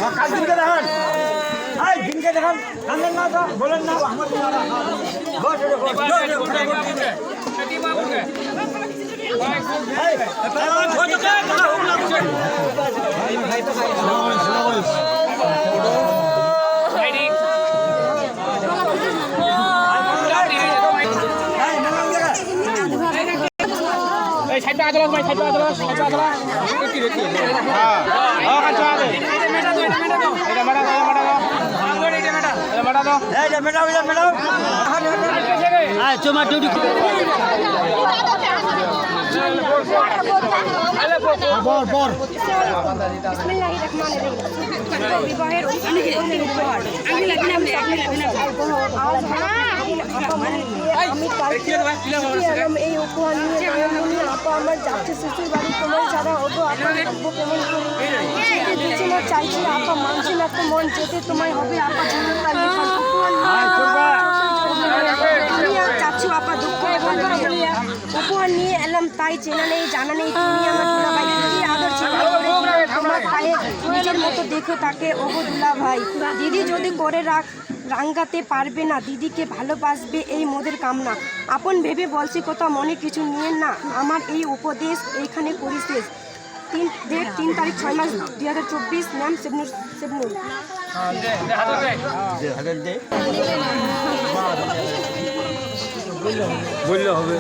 কাল দিনকে দেখান এই দিনকে দেখান কান্দেন না তো বলেন না বস সাইডটা আদলা ভাই সাইডটা আদলা সাইডটা আদলা কি রে কি হ্যাঁ ও কাঁচা আছে এটা মেটা দাও এটা মেটা দাও এই যে মেটাও হ্যাঁ চোমা ডিউটি বর বিবাহের উপহার এই উপহার নিয়ে আপা আমার যাচ্ছে শ্বশুর বাড়ি তোমার ছাড়া হবো আপা থাকবো কেমন করে চাইছি আপা মানছি না তো মন যেতে তোমায় হবে আপা চাচ্ছ আপা দুঃখ উপহার নিয়ে এলাম তাই চেনা নেই জানা নেই তুমি আমার দুলা ভাই আদর ছিল তোমার পায়ে নিজের মতো দেখো তাকে ওগো দুলা ভাই দিদি যদি করে রাঙ্গাতে পারবে না দিদিকে ভালোবাসবে এই মোদের কামনা আপন ভেবে বলছি কথা মনে কিছু নিয়ে না আমার এই উপদেশ এইখানে করি শেষ 3 তারিখ 6 মাস 2024 নাম সেবনুর বললে হবে